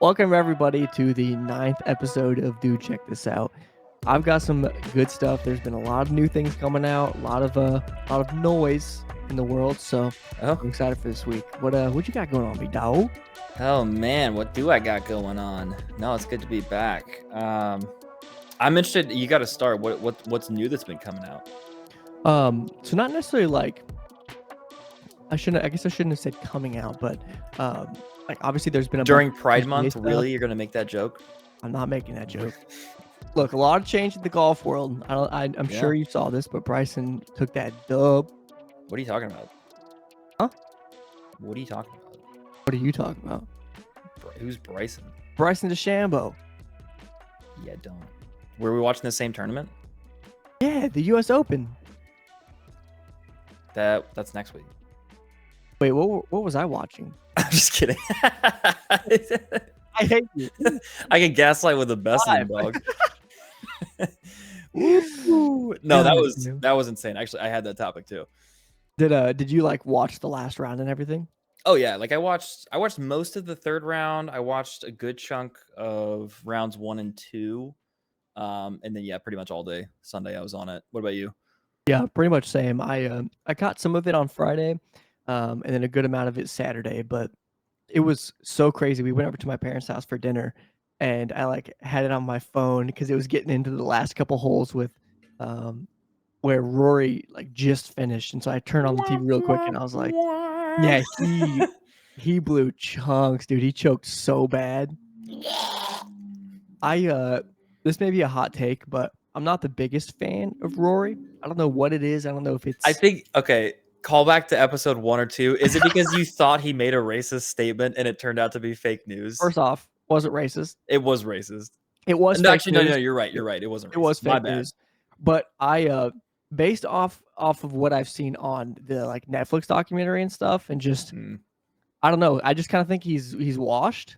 Welcome everybody to the 9th episode of Dude Check This Out. I've got some good stuff. There's been a lot of new things coming out, a lot of noise in the world, so I'm Oh, excited for this week. What you got going on, big dog? oh man, what do I got going on? No, it's good to be back. I'm interested. You got to start. What's new that's been coming out? So not necessarily like I guess I shouldn't have said coming out, but like obviously there's been a During bunch of Pride PGA Month, stuff. really, you're gonna make that joke? I'm not making that joke. Look, a lot of change in the golf world. I'm Yeah. sure you saw this, but Bryson took that dub. What are you talking about? Huh? What are you talking about? What are you talking about? Who's Bryson? Bryson DeChambeau. Yeah, don't. Were we watching the same tournament? Yeah, the U.S. Open. That's next week. Wait, what was I watching? I'm just kidding. I hate you. I can gaslight with the best of them, dog. Woo. No, that was insane. Actually, I had that topic too. Did you like watch the last round and everything? Oh yeah, like I watched most of the third round. I watched a good chunk of rounds 1 and 2. And then yeah, pretty much all day Sunday I was on it. What about you? Yeah, pretty much same. I caught some of it on Friday, and then a good amount of it Saturday, but it was so crazy. We went over to my parents' house for dinner, and I like had it on my phone because it was getting into the last couple holes with where Rory like just finished, and so I turned on the TV real quick and I was like, yeah, he blew chunks, dude. He choked so bad. This may be a hot take, but I'm not the biggest fan of Rory. I don't know what it is. I don't know if it's I think okay, call back to episode 1 or 2. Is it because you thought he made a racist statement and it turned out to be fake news? First off, wasn't racist. It was racist. It was No, fake actually, news. no, you're right. You're right. It wasn't racist. It was fake My bad. news. But I based off of what I've seen on the like Netflix documentary and stuff, and just I don't know. I just kind of think he's washed.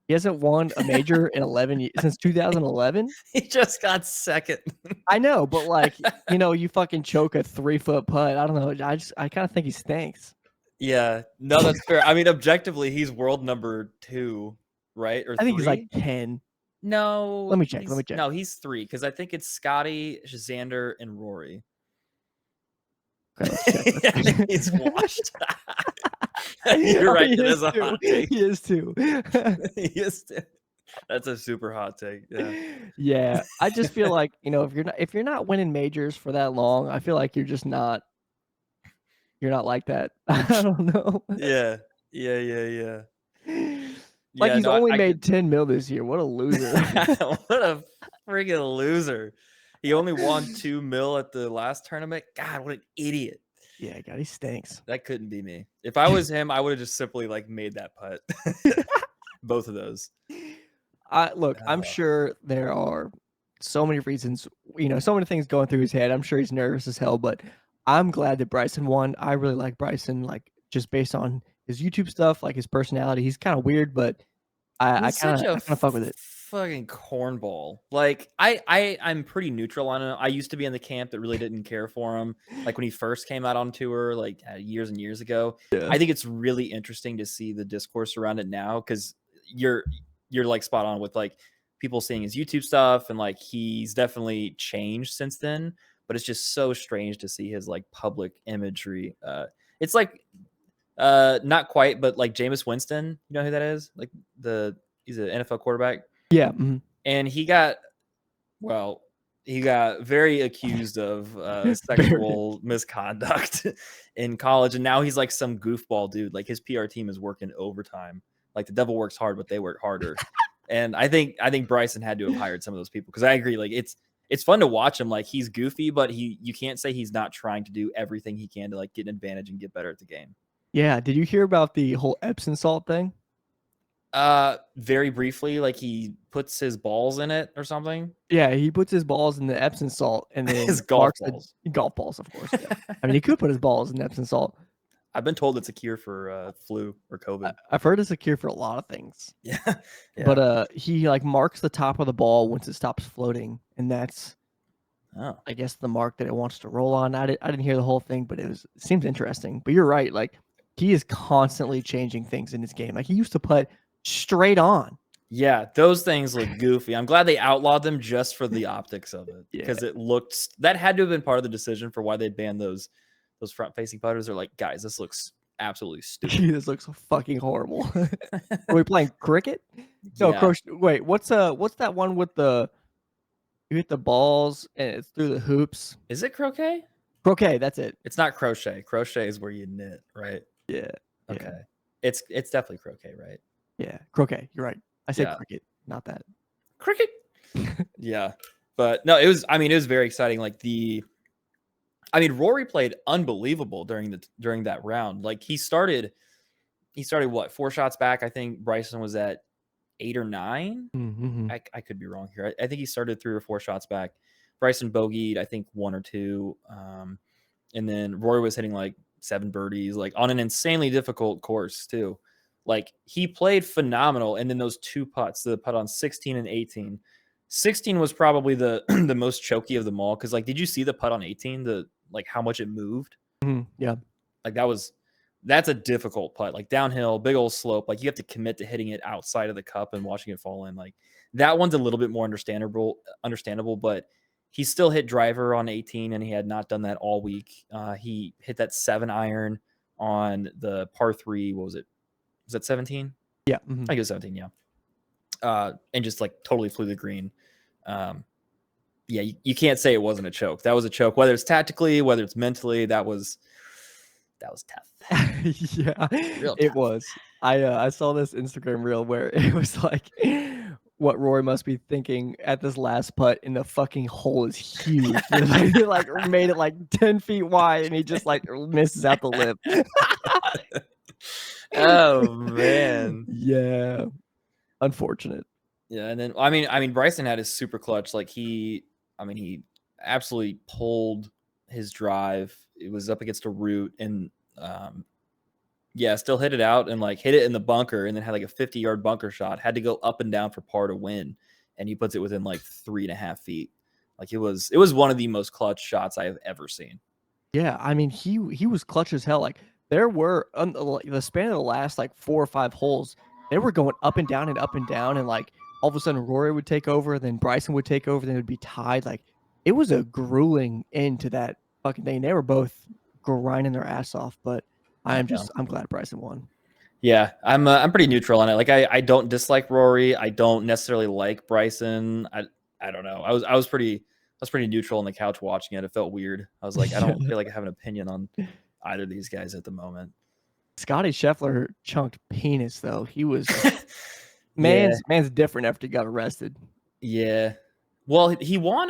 He hasn't won a major in 11 since 2011. He just got second. I know, but like, you know, you fucking choke a 3-foot putt. I don't know. I kind of think he stinks. Yeah, no, that's fair. I mean, objectively, he's world number 2, right? Or I think 3? he's like 10. No. Let me check. No, he's 3 because I think it's Scotty, Xander, and Rory. Okay, let's check. He's washed. You're right. That is a hot take. He is too. He is too. That's a super hot take. Yeah. Yeah. I just feel like, you know, if you're not winning majors for that long, I feel like you're not like that. I don't know. Yeah. Like he's no, only made 10 mil this year. What a loser. What a friggin' loser. He only won 2 mil at the last tournament. God, what an idiot. Yeah, God, he stinks. That couldn't be me. If I was him, I would have just simply like made that putt. Both of those. I'm sure there are so many reasons, you know, so many things going through his head. I'm sure he's nervous as hell, but I'm glad that Bryson won. I really like Bryson, like just based on his YouTube stuff, like his personality. He's kind of weird, but I kind of fuck with it. Fucking cornball. Like I'm pretty neutral on him. I used to be in the camp that really didn't care for him. Like when he first came out on tour, like years and years ago. Yeah. I think it's really interesting to see the discourse around it now because you're like spot on with like people seeing his YouTube stuff and like he's definitely changed since then. But it's just so strange to see his like public imagery. It's like not quite, but like Jameis Winston. You know who that is? Like he's an NFL quarterback. Yeah. Mm-hmm. And he got very accused of sexual misconduct in college. And now he's like some goofball dude. Like his PR team is working overtime. Like the devil works hard, but they work harder. And I think Bryson had to have hired some of those people because I agree. Like it's fun to watch him. Like he's goofy, but you can't say he's not trying to do everything he can to like get an advantage and get better at the game. Yeah. Did you hear about the whole Epsom salt thing? Very briefly, like he puts his balls in it or something. Yeah, he puts his balls in the Epsom salt and then his golf balls. Golf balls, of course. Yeah. I mean, he could put his balls in Epsom salt. I've been told it's a cure for flu or COVID. I've heard it's a cure for a lot of things. Yeah. But he like marks the top of the ball once it stops floating, and that's I guess the mark that it wants to roll on. I didn't hear the whole thing, but it seems interesting. But you're right, like he is constantly changing things in his game. Like he used to put straight on. Yeah, those things look goofy. I'm glad they outlawed them just for the optics of it Yeah. because it looked that had to have been part of the decision for why they banned those front facing putters. They're like, guys, this looks absolutely stupid. This looks fucking horrible. Are we playing cricket? No, Yeah, crochet. Wait, what's that one with you hit the balls and it's through the hoops? is it croquet? Croquet, that's it. It's not crochet. Crochet is where you knit, right? Yeah, yeah, Okay, it's definitely croquet, right? yeah. Croquet. You're right. I said Yeah, cricket, not that. cricket. Yeah, but no, it was. I mean, it was very exciting. Like Rory played unbelievable during that round. Like he started what 4 shots back. I think Bryson was at 8 or 9. Mm-hmm. I could be wrong here. I think he started 3 or 4 shots back. Bryson bogeyed, I think 1 or 2, and then Rory was hitting like 7 birdies, like on an insanely difficult course too. Like he played phenomenal, and then those 2 putts, the putt on 16 and 18. 16 was probably the the most choky of them all because like, did you see the putt on 18? The like how much it moved? Yeah. Like that's a difficult putt. Like downhill, big old slope. Like you have to commit to hitting it outside of the cup and watching it fall in. Like that one's a little bit more understandable, but he still hit driver on 18 and he had not done that all week. He hit that 7 iron on the par 3. What was it? Was that 17? Yeah. I think it was 17, yeah. And just like totally flew the green. Yeah, you can't say it wasn't a choke. That was a choke, whether it's tactically, whether it's mentally. That was tough. Yeah, Real it tough. was. I saw this Instagram reel where it was like what Rory must be thinking at this last putt, and the fucking hole is huge. They like made it like 10 feet wide, and he just like misses out the lip. Oh man. Yeah, unfortunate. Yeah, and then I mean Bryson had his super clutch. Like he absolutely pulled his drive. It was up against a root and yeah, still hit it out and like hit it in the bunker and then had like a 50-yard bunker shot. Had to go up and down for par to win, and he puts it within like 3.5 feet. Like it was one of the most clutch shots I have ever seen. Yeah, I mean he was clutch as hell. Like there were like, the span of the last like 4 or 5 holes, they were going up and down, and like all of a sudden Rory would take over, then Bryson would take over, then it would be tied. Like it was a grueling end to that fucking thing. They were both grinding their ass off, but I'm Yeah. glad Bryson won. Yeah, I'm pretty neutral on it. Like I don't dislike Rory. I don't necessarily like Bryson. I don't know. I was pretty neutral on the couch watching it. It felt weird. I was like, I don't feel like I have an opinion on either of these guys at the moment. Scotty Scheffler chunked penis though. He was Yeah, man's different after he got arrested. yeah. Well, he won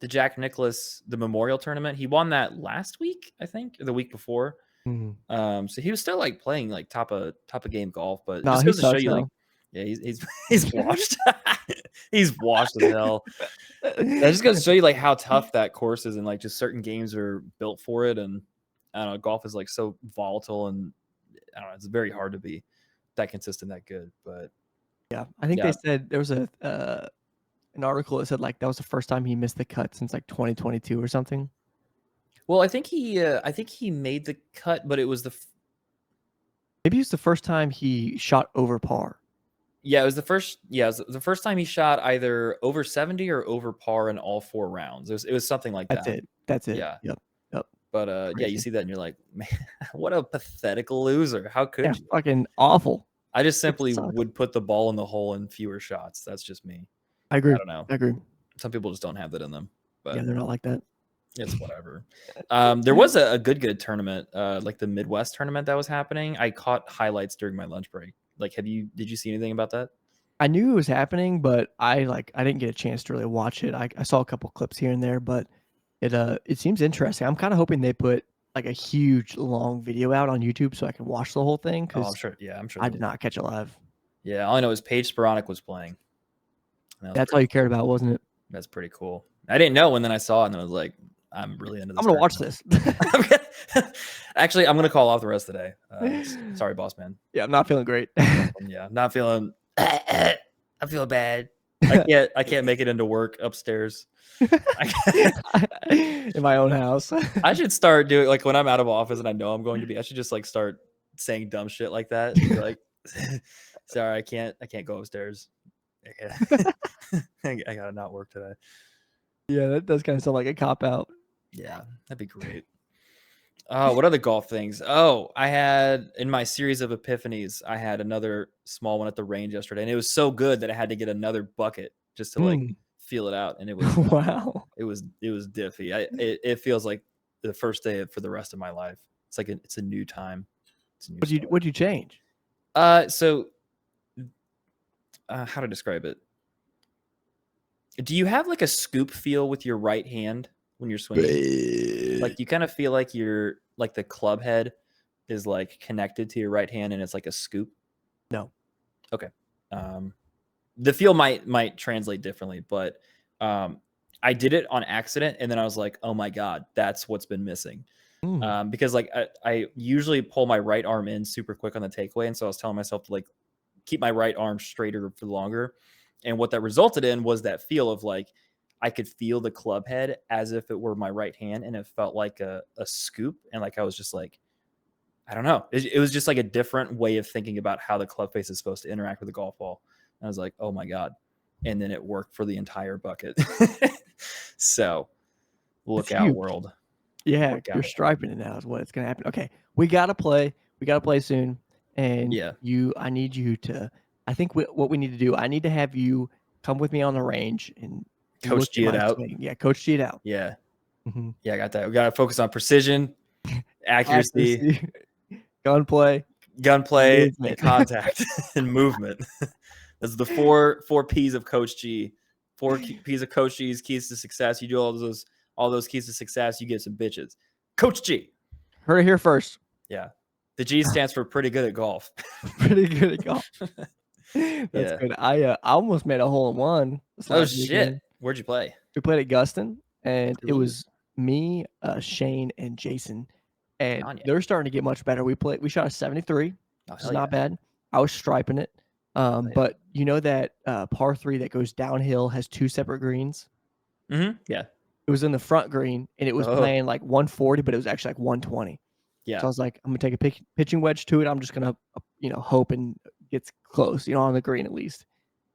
the Jack Nicklaus the Memorial Tournament. He won that last week, I think, or the week before. Mhm. So he was still like playing like top of game golf, but it No, just he goes to show sucks you like, though. yeah, he's washed. He's washed as hell. That just goes to show you like how tough that course is, and like just certain games are built for it. And I don't know, golf is like so volatile, and I don't know, it's very hard to be that consistent, that good. But Yeah, I think they yeah, said there was a an article that said like that was the first time he missed the cut since like 2022 or something. well, I think he made the cut, but it was Maybe it's the first time he shot over par. yeah, it was the first. Yeah, it was the first time he shot either over 70 or over par in all 4 rounds. It was something like That's that. it. That's it. Yeah, Yep. Yep. but yeah, you Crazy. see that and you're like, man, what a pathetic loser. How Yeah, could you? fucking awful. I just It simply sucks. would put the ball in the hole in fewer shots. That's just me. I I agree. don't know. I agree. Some people just don't have that in them, Yeah, but they're not like that. it's whatever. There was a good tournament, like the Midwest tournament that was happening. I caught highlights during my lunch break. Like, did you see anything about that? I knew it was happening, but I didn't get a chance to really watch it. I saw a couple clips here and there, but it seems interesting. I'm kind of hoping they put like a huge long video out on YouTube so I can watch the whole thing Oh, I'm because sure. Yeah, I'm sure I they did will. not catch it live. Yeah, all I know is Paige Sporonic was playing. And that was That's all you cared about, wasn't it? that's pretty cool. I didn't know, and then I saw it, and I was like, I'm really into I'm this gonna watch tournament. this. Actually, I'm gonna call off the rest of the day. Sorry, boss man. Yeah, I'm not feeling great. Yeah, not feeling. I feel bad. I can't make it into work upstairs. In my own house. I should start doing like when I'm out of office and I know I'm going to be. I should just like start saying dumb shit like that. Be like, Sorry, I can't go upstairs. I gotta not work today. Yeah, that does kind of sound like a cop out. Yeah, that'd be great. Oh, what other golf things? Oh, I had in my series of epiphanies, I had another small one at the range yesterday, and it was so good that I had to get another bucket just to like Mm. feel it out. And Wow. it was diffy. It feels like the first day for the rest of my life. It's like it's a new time. It's a new start. What'd you change? So how to describe it? Do you have like a scoop feel with your right hand when you're swinging? Like you kind of feel like you're like the club head is like connected to your right hand and it's like a scoop. No. Okay. The feel might translate differently, but I did it on accident and then I was like, oh my God, that's what's been missing. Mm. Because like I usually pull my right arm in super quick on the takeaway. And so I was telling myself to like keep my right arm straighter for longer. And what that resulted in was that feel of like I could feel the club head as if it were my right hand, and it felt like a scoop. And like I was just like, I don't know. It was just like a different way of thinking about how the club face is supposed to interact with the golf ball. And I was like, oh my God. And then it worked for the entire bucket. So It's look out, huge. world. Yeah, Look you're out. striping it now is what it's gonna happen. Okay, we gotta play. We gotta play soon. And Yeah. I need you to. I think what we need to do. I need to have you come with me on the range and look Coach at G it my out. swing. Yeah, Coach G it out. Yeah. Mm-hmm. Yeah, I got that. We got to focus on precision, accuracy, Accuracy, gunplay, gunplay, and movement. contact and movement. That's the four P's of Coach G. P's of Coach G's keys to success. You do all those keys to success, you get some bitches. Coach G. Heard it here first. Yeah. The G stands for pretty good at golf. Pretty good at golf. That's Yeah. good. I almost made a hole in one this Oh last shit. weekend. Where'd you play? We played at Guston, and it Ooh, was me, Shane, and Jason, and on ya. they're starting to get much better. We shot a 73, Oh which is hell yeah. not bad. I was striping it, Hell yeah. but you know that par three that goes downhill has two separate greens. Yeah. It was in the front green, and it was Oh playing like 140, but it was actually like 120. So I yeah. was like, I'm gonna take a pitching wedge to it. I'm just gonna, hope and gets close, on the green at least.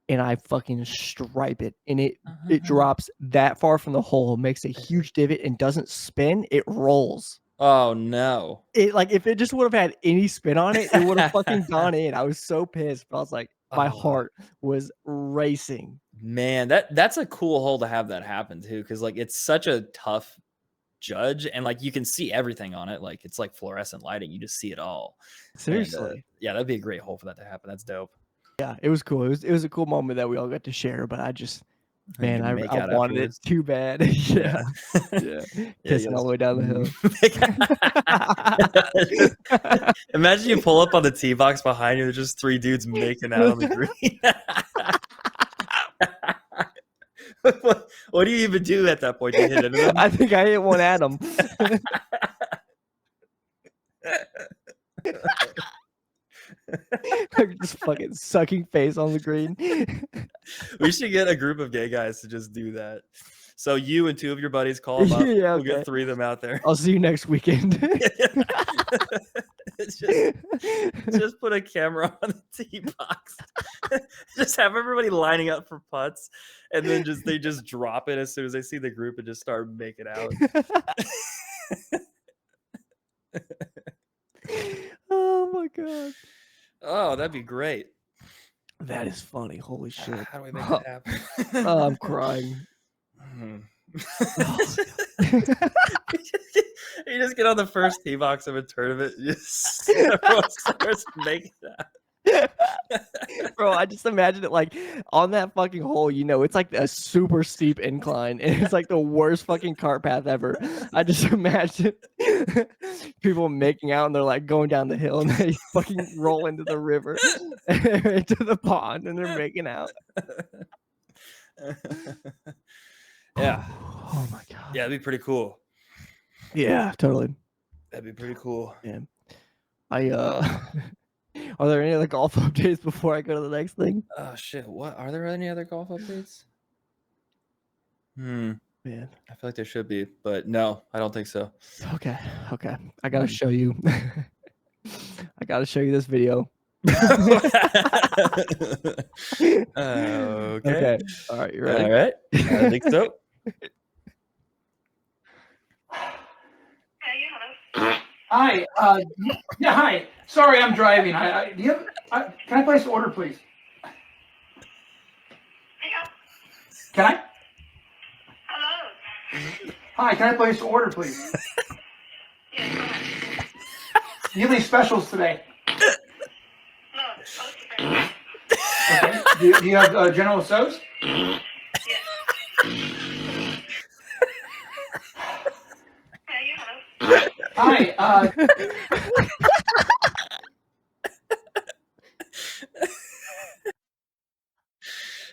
And I fucking stripe it, and it drops that far from the hole, makes a huge divot, and doesn't spin. It rolls. Oh no. It like if it just would have had any spin on it, it would have fucking gone in. I was so pissed, but I was like, my Oh heart was racing. man, that's a cool hole to have that happen too, because like it's such a tough judge, and like you can see everything on it. Like it's like fluorescent lighting, you just see it all. And Seriously. yeah, that'd be a great hole for that to happen. That's dope. Yeah, it was cool. It was a cool moment that we all got to share, but I just And you man, can make I out wanted it afterwards. too bad. Yeah. Yeah. Yeah. Yeah, you Pissing all the way down the hill. Imagine you pull up on the tee box behind you, there's just three dudes making out on the green. What do you even do at that point? Do you hit into them? I think I hit one at him. Like just fucking sucking face on the green. We should get a group of gay guys to just do that. So you and two of your buddies call them up. Yeah, We'll okay. get three of them out there. I'll see you next weekend. It's just put a camera on the tee box. Just have everybody lining up for putts, and then they just drop it as soon as they see the group and just start making out. Oh my god. Oh, that'd be great. That is funny. Holy shit. How do we make that happen? Oh, I'm crying. Oh, you just get on the first tee box of a tournament, everyone starts making that. Bro, I just imagine it like on that fucking hole, it's like a super steep incline and it's like the worst fucking cart path ever. I just imagine people making out and they're like going down the hill and they fucking roll into the river, into the pond, and they're making out. Yeah. Oh my god. Yeah, that'd be pretty cool. Yeah, totally. That'd be pretty cool. Yeah. Are there any other golf updates before I go to the next thing? Oh shit! What are there any other golf updates? Man. I feel like there should be, but no, I don't think so. Okay. I gotta show you. I gotta show you this video. Okay. Okay. All right, you ready? All right. I think so. Hi. Yeah. Hi. Sorry, I'm driving. Do you have? Can I place an order, please? Can I? Hello. Hi. Can I place an order, please? Yes, go ahead. Do you have any specials today? No, okay. Okay. Do you have General Tso's? Yes. Yeah, you have. Hi.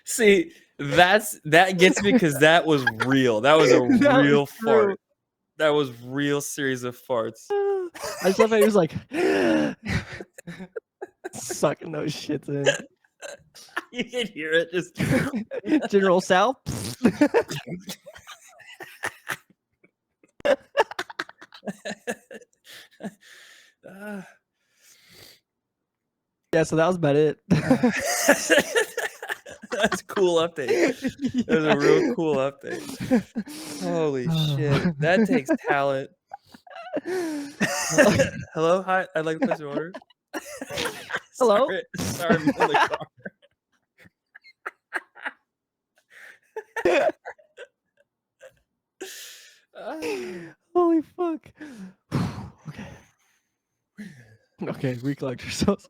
See, that gets me because that was real. That was a That was real true. fart. That was real series of farts. I just love how he was like sucking those shits in. You can hear it just. General Sal. Yeah, so that was about it. That's a cool update. That was a real cool update. Holy shit. That takes talent. Hello, hi. I'd like to place an order. Hello? Sorry, I'm in the car. Holy fuck. Okay. Okay, recollect yourselves.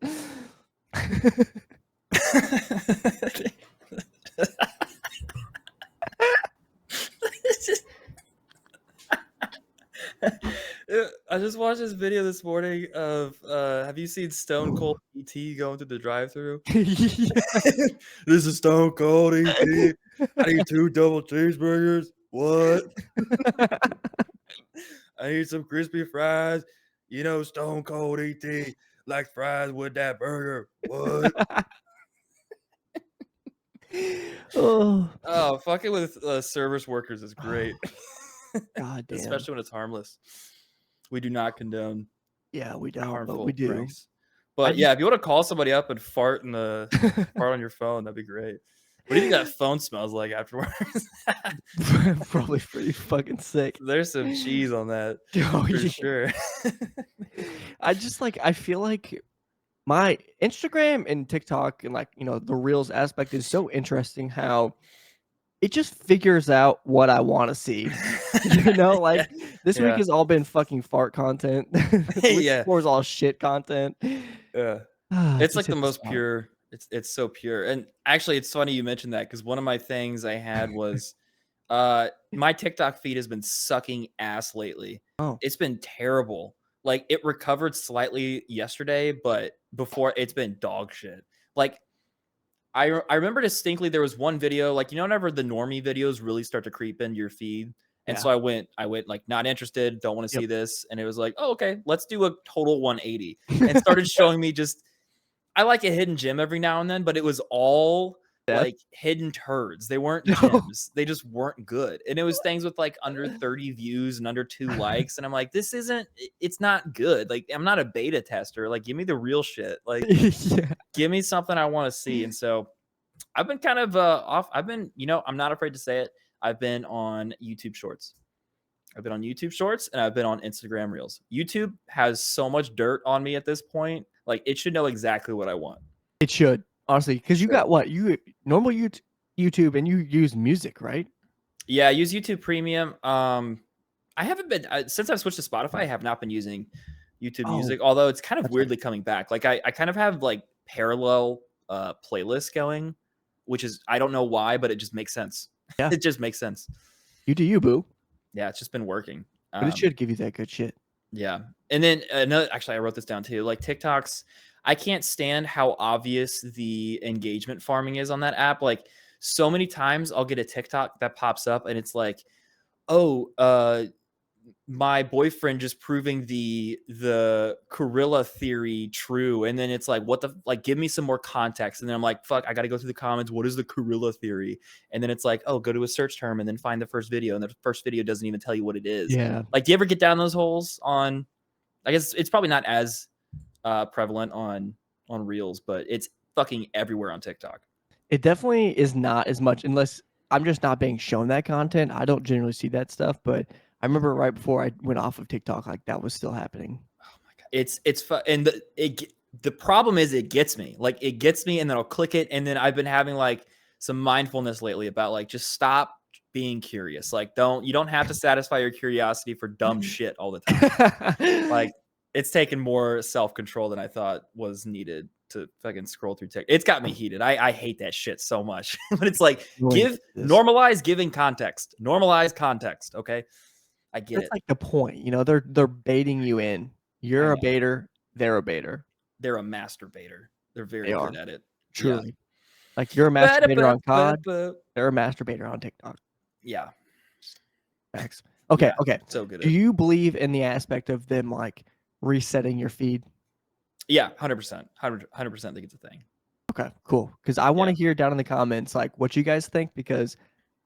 I just watched this video this morning of have you seen Stone Cold ET going through the drive-thru? Yeah. This is Stone Cold ET. I need 2 double cheeseburgers. What? I need some crispy fries. You know, Stone Cold ET like fries with that burger. What? Oh, fucking with service workers is great. God damn. Especially when it's harmless. We do not condone Yeah, we don't, but harmful we do. pranks. But yeah, if you want to call somebody up and fart on your phone, that'd be great. What do you think that phone smells like afterwards? Probably pretty fucking sick. There's some cheese on that Oh, for yeah. sure. I feel like my Instagram and TikTok and like, the Reels aspect is so interesting how it just figures out what I want to see. Like this week Yeah. has all been fucking fart content. The week Yeah. before is all shit content. Yeah. It It's just like the hit the most spot. pure. It's so pure. And actually, it's funny you mentioned that because one of my things I had was my TikTok feed has been sucking ass lately. Oh. It's been terrible. Like it recovered slightly yesterday, but before it's been dog shit. Like I remember distinctly there was one video, like whenever the normie videos really start to creep into your feed. And Yeah. so I went like not interested, don't want to see this. And it was like, oh, okay, let's do a total 180. And started showing me just I like a hidden gem every now and then, but it was all like hidden turds. They weren't gems. They just weren't good. And it was things with like under 30 views and under 2 likes. And I'm like, it's not good. Like, I'm not a beta tester. Like, give me the real shit. Like, give me something I want to see. And so I've been kind of off. I've been, I'm not afraid to say it. I've been on YouTube Shorts. I've been on YouTube Shorts and I've been on Instagram Reels. YouTube has so much dirt on me at this point. Like it should know exactly what I want. It should, honestly, because you got what? You normal YouTube and you use music, right? Yeah, I use YouTube Premium. I haven't been since I've switched to Spotify, I have not been using YouTube Music, although it's kind of weirdly coming back. Like I kind of have like parallel playlists going, which is I don't know why, but it just makes sense. Yeah. It just makes sense. You do you, boo. Yeah, it's just been working. But it should give you that good shit. Yeah. And then actually I wrote this down too. Like TikToks, I can't stand how obvious the engagement farming is on that app. Like so many times I'll get a TikTok that pops up and it's like, oh, my boyfriend just proving the gorilla theory true. And then it's like, what the like, give me some more context. And then I'm like, fuck, I gotta go through the comments. What is the gorilla theory? And then it's like, oh, go to a search term and then find the first video. And the first video doesn't even tell you what it is. Yeah. Like, do you ever get down those holes on, I guess it's probably not as prevalent on on Reels, but it's fucking everywhere on TikTok. It definitely is not as much unless I'm just not being shown that content. I don't generally see that stuff, but I remember right before I went off of TikTok, like that was still happening. Oh my god, it's fun, and the problem is it gets me, like it gets me, and then I'll click it, and then I've been having like some mindfulness lately about like just stop being curious. Like you don't have to satisfy your curiosity for dumb shit all the time. Like it's taken more self-control than I thought was needed to fucking scroll through TikTok. It's got me heated. I hate that shit so much. But it's like normalize giving context. Normalize context. Okay. I get That's it. like the point. You know, they're baiting you in. You're a baiter, they're a baiter. They're a masturbator. They're very They good are. at it. Truly. Yeah. Like you're a masturbator on COD, they're a masturbator on TikTok. Yeah. Facts. Okay, Yeah, okay. so good. Do you believe in the aspect of them like resetting your feed? Yeah, 100%. 100% think it's a thing. Okay, cool. Because I want to hear down in the comments like what you guys think, because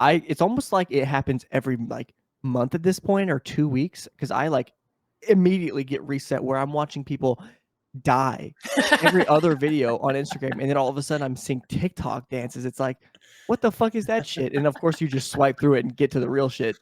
it's almost like it happens every like month at this point or 2 weeks, because I like immediately get reset where I'm watching people die every other video on Instagram, and then all of a sudden I'm seeing TikTok dances. It's like, what the fuck is that shit? And of course you just swipe through it and get to the real shit.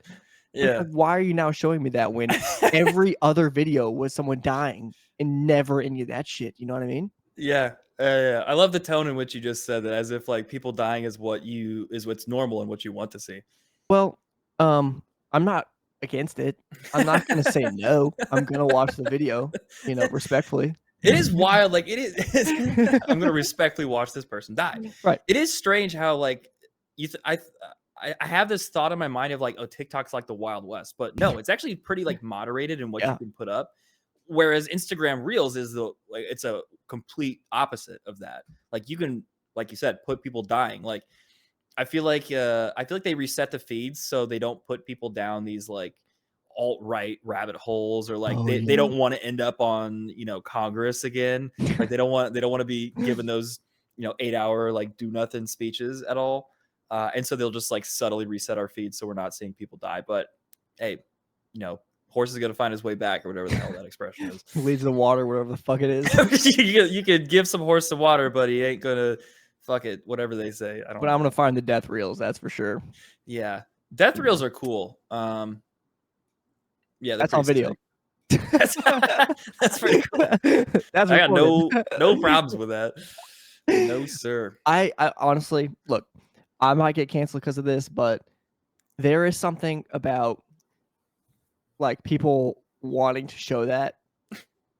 Yeah. Like, why are you now showing me that when every other video was someone dying and never any of that shit? You know what I mean? Yeah. Yeah. I love the tone in which you just said that, as if like people dying is what's normal and what you want to see. Well, I'm not against it. I'm not gonna say no. I'm gonna watch the video, you know, respectfully. It is wild. Like it is. I'm gonna respectfully watch this person die. Right. It is strange how like I have this thought in my mind of like, oh, TikTok's like the Wild West, but no, it's actually pretty like moderated in what you can put up. Whereas Instagram Reels is it's a complete opposite of that. Like you can, like you said, put people dying. Like I feel like they reset the feeds so they don't put people down these like alt-right rabbit holes, or like they don't want to end up on, you know, Congress again. Like they don't want to be given those, you know, 8-hour like do nothing speeches at all. And so they'll just like subtly reset our feed so we're not seeing people die. But hey, you know, horse is gonna find his way back, or whatever the hell that expression is. Leads the water, whatever the fuck it is. You could give some horse some water, but he ain't gonna fuck it, whatever they say. I don't But I'm gonna find the death reels, that's for sure. Yeah. Death reels are cool. Yeah, that's on video. That's pretty cool. That's I got no problems with that. No, sir. I honestly, look, I might get canceled because of this, but there is something about like people wanting to show that,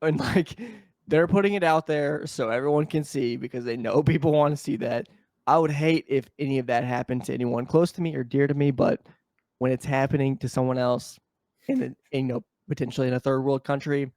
and like they're putting it out there so everyone can see because they know people want to see that. I would hate if any of that happened to anyone close to me or dear to me, but when it's happening to someone else you know, potentially in a third world country,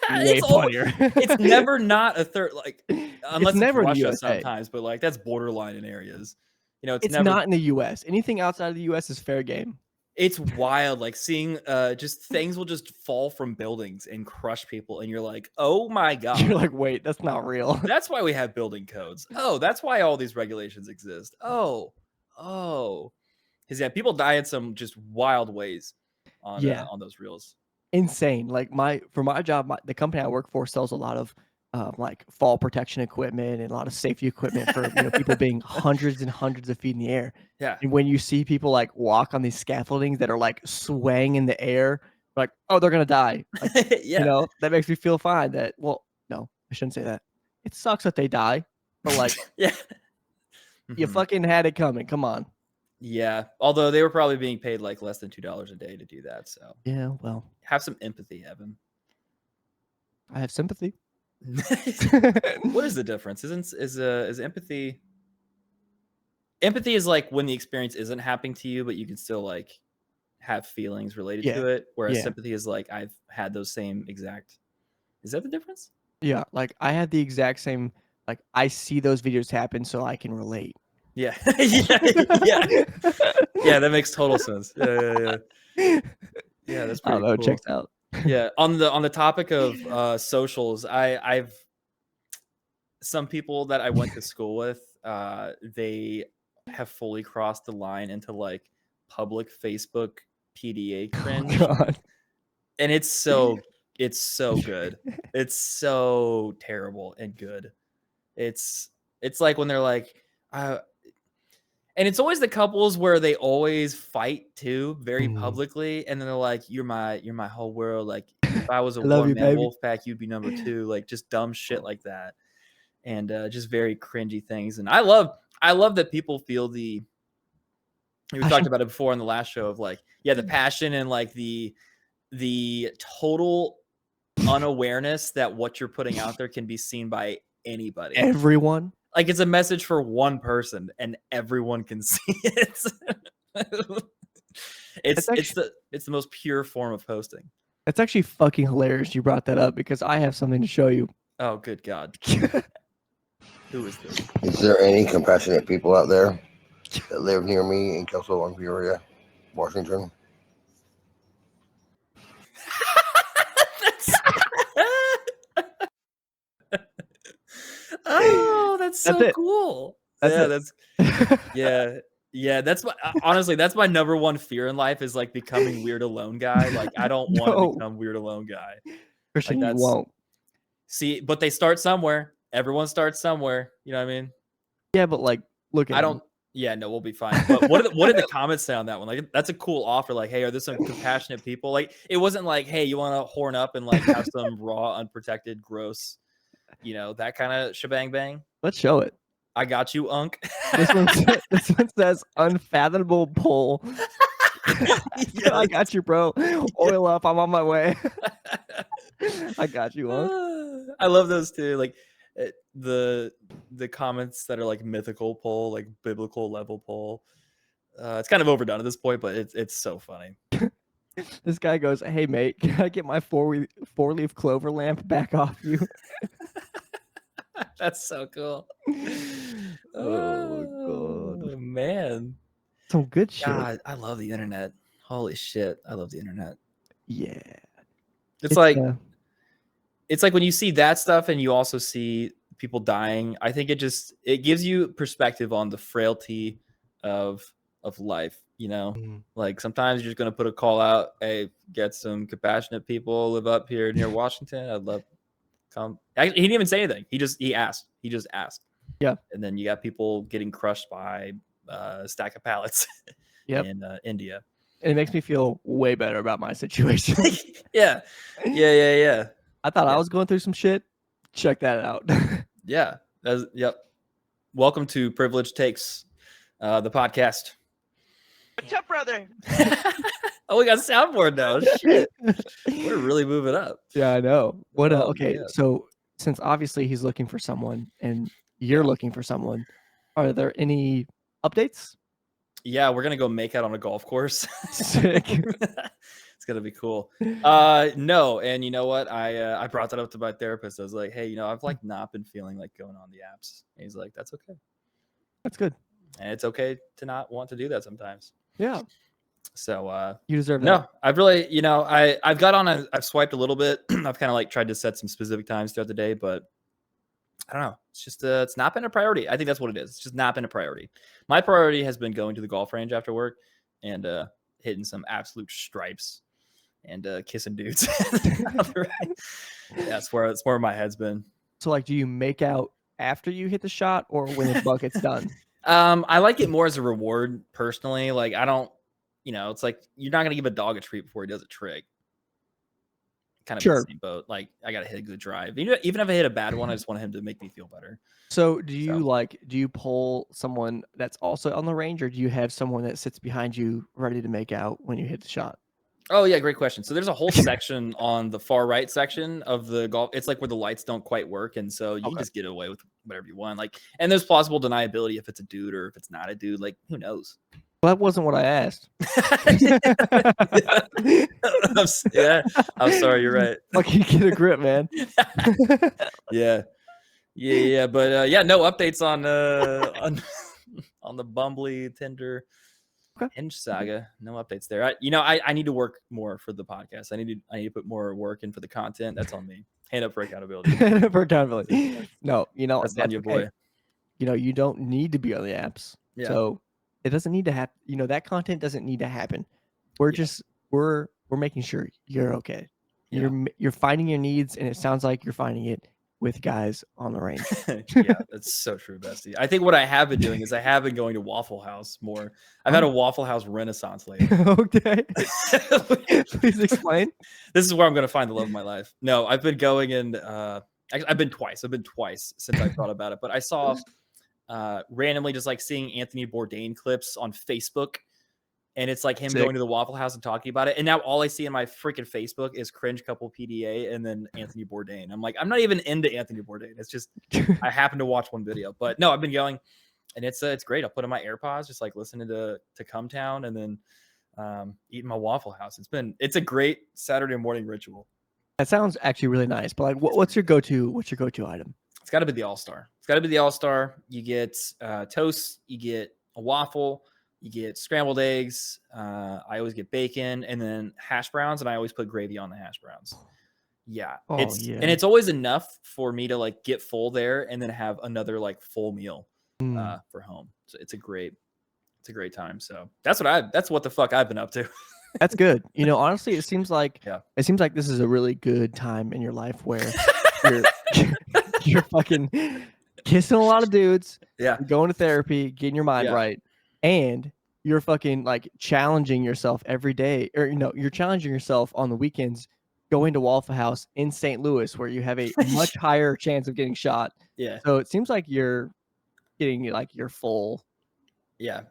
way funnier. It's never not a third, like, unless it's never Russia sometimes, but like that's borderline in areas. You know, it's never not in the US. Anything outside of the US is fair game. It's wild, like seeing just things will just fall from buildings and crush people, and you're like, oh my god. You're like, wait, that's not real. That's why we have building codes. Oh, that's why all these regulations exist. Oh. Because yeah, people die in some just wild ways on those reels. Insane. Like for my job, the company I work for sells a lot of like fall protection equipment and a lot of safety equipment for, you know, people being hundreds and hundreds of feet in the air. Yeah. And when you see people like walk on these scaffoldings that are like swaying in the air, like, oh, they're gonna die. Like, Yeah. You know, that makes me feel fine. That, well, no, I shouldn't say that. It sucks that they die, but like, yeah, you fucking had it coming. Come on. Yeah. Although they were probably being paid like less than $2 a day to do that. So yeah, well, have some empathy, Evan. I have sympathy. What is the difference? Is empathy? Empathy is like when the experience isn't happening to you, but you can still like have feelings related to it. Whereas sympathy is like, I've had those same exact. Is that the difference? Yeah, like I had the exact same. Like I see those videos happen, so I can relate. Yeah, yeah. That makes total sense. Yeah. That's pretty cool. It checks out. Yeah, on the topic of socials, I've some people that I went to school with, they have fully crossed the line into like public Facebook PDA cringe, and it's so It's so good. It's so terrible and good. It's like when they're like, and it's always the couples where they always fight too, very publicly, and then they're like, you're my whole world. Like if I was a I love you, one man baby. wolf pack, you'd be number 2. Like just dumb shit like that, and just very cringy things. And I love that people feel the. We talked about it before on the last show of like, yeah, the passion and like the total unawareness that what you're putting out there can be seen by anybody. Everyone. Like it's a message for one person and everyone can see it. it's the most pure form of posting. It's actually fucking hilarious you brought that up because I have something to show you. Oh, good God. Who is this? Is there any compassionate people out there that live near me in Kelso and Peoria, Washington? Oh, that's so it. cool. That's Yeah, that's my honestly, that's my number one fear in life is like becoming weird alone guy. Like I don't want to become weird alone guy. Christian, Like, you won't. See, but they start somewhere. Everyone starts somewhere. You know what I mean? Yeah, but like, look at I don't. Yeah, no, we'll be fine. But what did the comments say on that one? Like, that's a cool offer. Like, hey, are there some compassionate people? Like, it wasn't like, hey, you want to horn up and like have some raw, unprotected, gross, that kind of shebang bang. Let's show it. I got you, Unk. This one says unfathomable pull. Yeah, I got you, bro. Oil up. I'm on my way. I got you, Unk. I love those too. Like the comments that are like mythical pull, like biblical level pull. It's kind of overdone at this point, but it's so funny. This guy goes, "Hey mate, can I get my four-leaf clover lamp back off you?" That's so cool. Oh god, man, some good shit. God, I love the internet. Holy shit, I love the internet. Yeah, it's like it's like when you see that stuff and you also see people dying. I think it gives you perspective on the frailty of life. Like sometimes you're just gonna put a call out. Hey, get some compassionate people live up here near Washington. I'd love. Come. He didn't even say anything. He just asked. Yeah. And then you got people getting crushed by a stack of pallets in India. And it makes me feel way better about my situation. Yeah. I thought I was going through some shit. Check that out. Yeah. Yep. Welcome to Privilege Takes, the podcast. What's up, brother? Oh, we got a soundboard now. Shit. We're really moving up. Yeah, I know. What? Okay, man. so since obviously he's looking for someone and you're looking for someone, are there any updates? Yeah, we're gonna go make out on a golf course. Sick. It's gonna be cool. No, and you know what? I brought that up to my therapist. I was like, hey, I've like not been feeling like going on the apps. And he's like, that's okay. That's good. And it's okay to not want to do that sometimes. Yeah. So you deserve that. No, I've really, I've got on I've swiped a little bit. I've kind of like tried to set some specific times throughout the day, but I don't know. It's just it's not been a priority. I think that's what it is. It's just not been a priority. My priority has been going to the golf range after work and hitting some absolute stripes and kissing dudes. Yeah, that's where my head's been. So like, do you make out after you hit the shot or when the bucket's done? I like it more as a reward personally. Like I don't, it's like you're not gonna give a dog a treat before he does a trick. Kind of in the same boat. Like I gotta hit a good drive. Even if I hit a bad one, I just want him to make me feel better. So do you pull someone that's also on the range, or do you have someone that sits behind you ready to make out when you hit the shot? Oh yeah, great question. So there's a whole section on the far right section of the golf. It's like where the lights don't quite work, and so you can just get away with whatever you want. Like, and there's plausible deniability if it's a dude or if it's not a dude. Like, who knows? Well, that wasn't what I asked. I'm sorry. You're right. Like, you get a grip, man. Yeah. But no updates on the Bumbly Tinder Hinge saga. No updates there. I need to work more for the podcast. I need to put more work in for the content. That's on me. Hand up for accountability. For accountability. No, that's on your boy. You don't need to be on the apps. Yeah. So it doesn't need to happen. That content doesn't need to happen. We're just we're making sure you're okay. You're finding your needs, and it sounds like you're finding it with guys on the range. Yeah, that's so true, bestie. I think what I have been doing is I have been going to Waffle House more. I've had a Waffle House renaissance lately. Okay. Please explain. This is where I'm going to find the love of my life. No, I've been going and I've been twice. I've been twice since I thought about it. But I saw randomly just like seeing Anthony Bourdain clips on Facebook. And it's like him going to the Waffle House and talking about it. And now all I see in my freaking Facebook is cringe couple PDA and then Anthony Bourdain. I'm like, I'm not even into Anthony Bourdain. It's just I happen to watch one video. But no, I've been going, and it's great. I'll put in my AirPods, just like listening to Come Town, and then eating my Waffle House. It's a great Saturday morning ritual. That sounds actually really nice. But like, what's your go-to item? It's got to be the All-Star. It's got to be the All-Star. You get toast. You get a waffle. You get scrambled eggs. I always get bacon, and then hash browns, and I always put gravy on the hash browns. Yeah, and it's always enough for me to like get full there, and then have another like full meal for home. So it's a great time. So that's what the fuck I've been up to. That's good. Honestly, it seems like this is a really good time in your life where you're fucking kissing a lot of dudes. Yeah, going to therapy, getting your mind right. And you're fucking like challenging yourself every day, or you're challenging yourself on the weekends, going to Waffle House in St. Louis, where you have a much higher chance of getting shot. Yeah. So it seems like you're getting like your full. Yeah.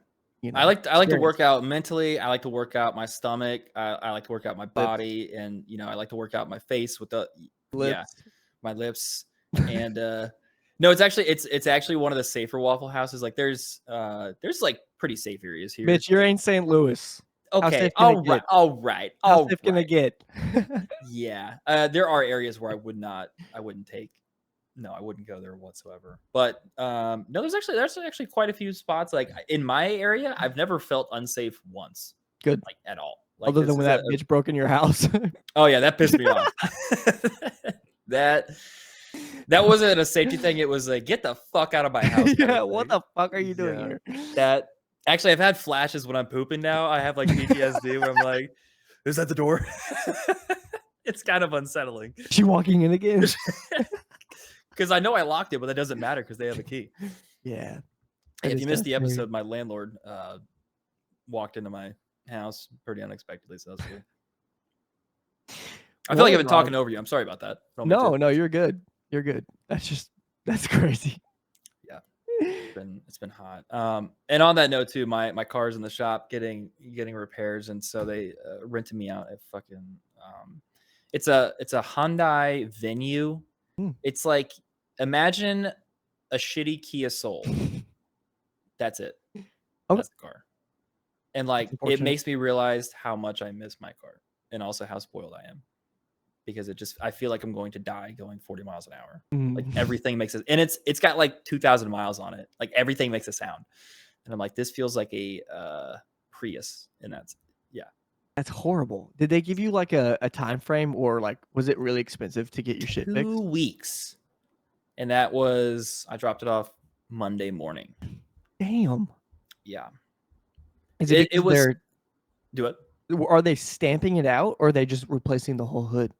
I like to work out mentally. I like to work out my stomach. I like to work out my body, and I like to work out my face with the lips. My lips, and no, it's actually one of the safer Waffle Houses. Like there's like pretty safe areas here. Bitch, you're in St. Louis. Okay, all right. How safe can I get? Yeah, there are areas where I wouldn't go there whatsoever. But no, there's actually quite a few spots. Like in my area, I've never felt unsafe once. Good, like at all. Like, other than when that bitch broke in your house. Oh yeah, that pissed me off. That wasn't a safety thing. It was like, get the fuck out of my house. Yeah, what the fuck are you doing here? That actually, I've had flashes when I'm pooping now. I have like PTSD where I'm like, is that the door? It's kind of unsettling. She walking in again? Because I know I locked it, but that doesn't matter because they have a key. Yeah. If you missed the episode, my landlord walked into my house pretty unexpectedly, so that's cool. I feel like I've been talking over you. I'm sorry about that. No, you're good. You're good. That's crazy. Yeah, it's been hot. And on that note too, my car's in the shop getting repairs, and so they rented me out at fucking. It's a Hyundai Venue. It's like, imagine a shitty Kia Soul. That's it. That's the car. And like, it makes me realize how much I miss my car, and also how spoiled I am. Because I feel like I'm going to die going 40 miles an hour. Like everything makes it, and it's got like 2,000 miles on it. Like everything makes a sound, and I'm like, this feels like a Prius, and that's horrible. Did they give you like a time frame, or like was it really expensive to get your shit fixed? 2 weeks, and that was I dropped it off Monday morning. Damn. Yeah. Is it was do it? Are they stamping it out, or are they just replacing the whole hood?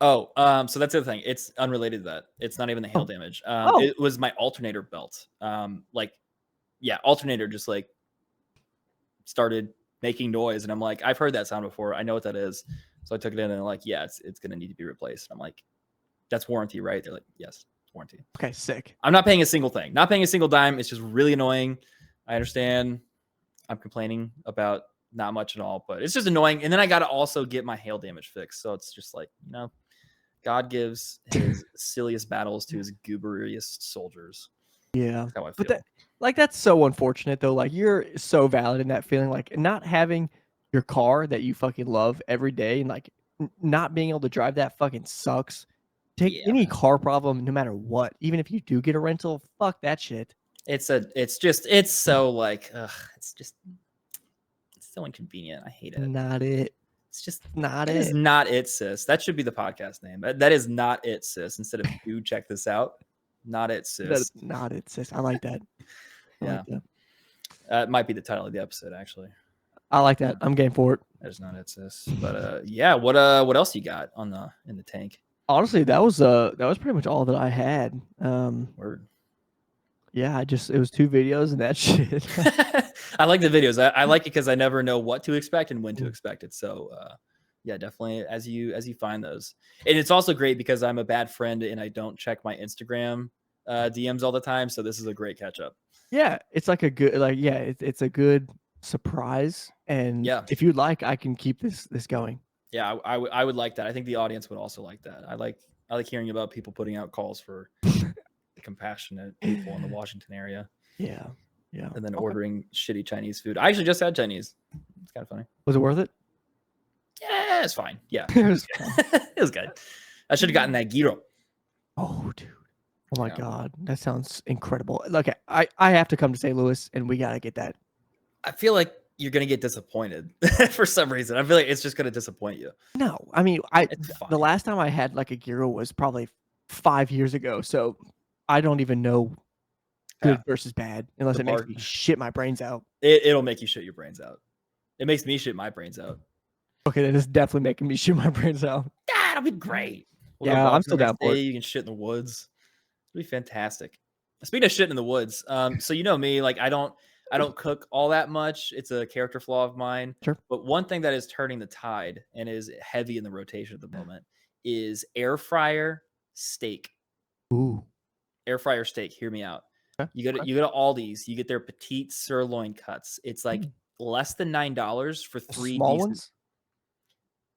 Oh, so that's the other thing. It's unrelated to that. It's not even the hail damage. It was my alternator belt. Alternator just like started making noise, and I'm like, I've heard that sound before. I know what that is. So I took it in, and they're like, yeah, it's gonna need to be replaced. I'm like, that's warranty, right? They're like, yes, it's warranty. Okay, sick. I'm not paying a single thing. Not paying a single dime. It's just really annoying. I understand. I'm complaining about not much at all, but it's just annoying. And then I got to also get my hail damage fixed. So it's just like, God gives his silliest battles to his gooberiest soldiers. Yeah. That's how I feel. But that's so unfortunate though. Like you're so valid in that feeling, like not having your car that you fucking love every day, and like not being able to drive that fucking sucks. Take any car problem, no matter what, even if you do get a rental, fuck that shit. It's so like, it's so inconvenient. I hate it. Not it. It's just not it. It is not it, sis. That should be the podcast name. That is not it, sis. Instead of you check this out. Not it, sis. Not it, sis. I like that. It might be the title of the episode, actually. I like that. I'm game for it. That is not it, sis. But yeah, what else you got in the tank? Honestly, that was pretty much all that I had. Word. Yeah, it was 2 videos and that shit. I like the videos. I like it because I never know what to expect and when to expect it. So yeah, definitely as you find those. And it's also great because I'm a bad friend and I don't check my Instagram DMs all the time. So this is a great catch up. Yeah, it's like a good it's a good surprise. And Yeah. if you'd like, I can keep this going. Yeah, I would like that. I think the audience would also like that. I like hearing about people putting out calls for compassionate people in the Washington area. Yeah. Yeah. And then Okay. ordering shitty Chinese food. I actually just had Chinese. It's kind of funny. Was it worth it? Yeah, it's fine. Yeah. It was It was good. I should have gotten that gyro. Oh, dude. Oh my Yeah. God. That sounds incredible. Look, I have to come to St. Louis and we gotta get that. I feel like you're gonna get disappointed for some reason. I feel like it's just gonna disappoint you. No, I mean, It's the fine. last time I had like a gyro was probably 5 years ago. So I don't even know good versus bad unless The it makes bar- me shit my brains out. It'll make you shit your brains out. It makes me shit my brains out. Okay, then it's definitely making me shit my brains out. That'll be great. We'll go Yeah, I'm golfing still the down next for it. day. You can shit in the woods. It'll be fantastic. Speaking of shit in the woods, so you know me, like I don't cook all that much. It's a character flaw of mine. Sure. But one thing that is turning the tide and is heavy in the rotation at the moment is air fryer steak. Ooh. Air fryer steak. Hear me out. Okay. You go to Aldi's. You get their petite sirloin cuts. It's like less than $9 for 3 Small decent. ones?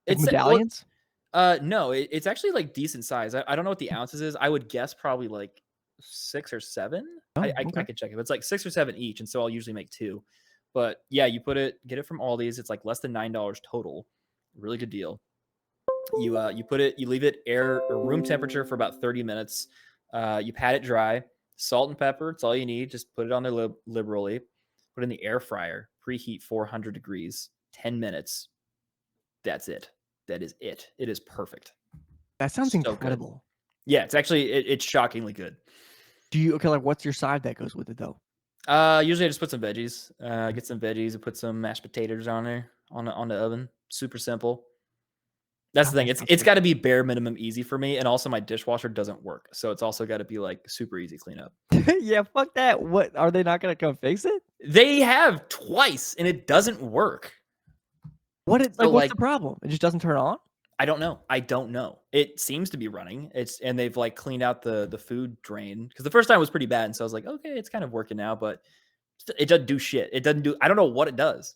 Like It's medallions? no, it's actually like decent size. I don't know what the ounces is. I would guess probably like 6 or 7. Oh, I okay. could check it. But it's like 6 or 7 each, and so I'll usually make 2. But yeah, you get it from Aldi's. It's like less than $9 total. Really good deal. You leave it air or room temperature for about 30 minutes. You pat it dry. Salt and pepper. It's all you need. Just put it on there liberally. Put it in the air fryer. Preheat 400 degrees. 10 minutes. That's it. That is it. It is perfect. That sounds So good. incredible. Yeah, it's actually it's shockingly good. Like what's your side that goes with it though? Usually I just put some veggies. Get some veggies and put some mashed potatoes on there on the oven. Super simple. That's the thing. It's got to be bare minimum easy for me, and also my dishwasher doesn't work, so it's also got to be like super easy cleanup. Yeah, fuck that. What are they not gonna come fix it? They have twice, and it doesn't work. What's So, the problem? It just doesn't turn on? I don't know. It seems to be running. And they've like cleaned out the food drain because the first time was pretty bad, and so I was like, okay, it's kind of working now, but it doesn't do shit. It doesn't do. I don't know what it does.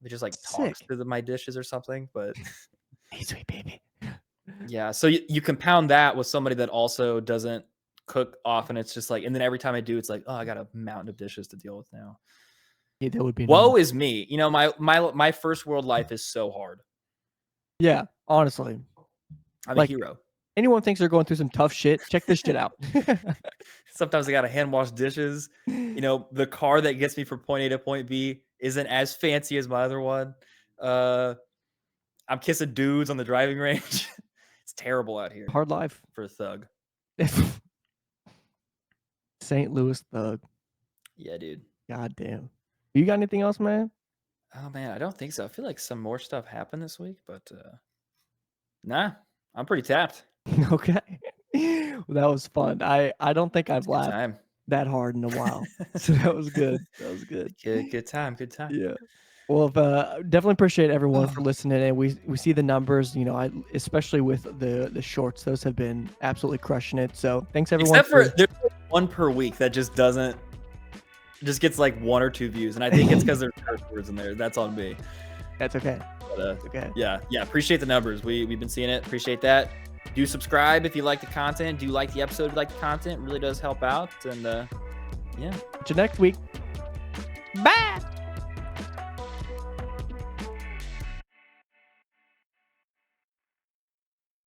It just like talks Sick. to my dishes or something, but. Hey, sweet baby. Yeah, so you compound that with somebody that also doesn't cook often. It's just like, and then every time I do, it's like, oh, I got a mountain of dishes to deal with now. Yeah, that would be Woe is me. You know, my first world life is so hard. Yeah, honestly. I'm Like- a hero. Anyone thinks they're going through some tough shit, check this shit out. Sometimes I gotta hand wash dishes. You know, the car that gets me from point A to point B isn't as fancy as my other one. I'm kissing dudes on the driving range. It's terrible out here Hard life. for a thug. St. Louis thug. Yeah, dude. God damn. You got anything else, man? Oh man, I don't think so. I feel like some more stuff happened this week, but nah, I'm pretty tapped. Okay. Well, that was fun. I don't think I've Good laughed time. that hard in a while. So that was good. That was good. Good time. Yeah. Well, definitely appreciate everyone for listening, and we see the numbers. You know, especially with the shorts; those have been absolutely crushing it. So thanks everyone. Except for there's one per week that just gets like 1 or 2 views, and I think it's because there's curse words in there. That's on me. That's okay. But, Okay. yeah. Appreciate the numbers. We've been seeing it. Appreciate that. Do subscribe if you like the content. Do you like the episode? If you like the content, it really does help out. And yeah. Till next week. Bye.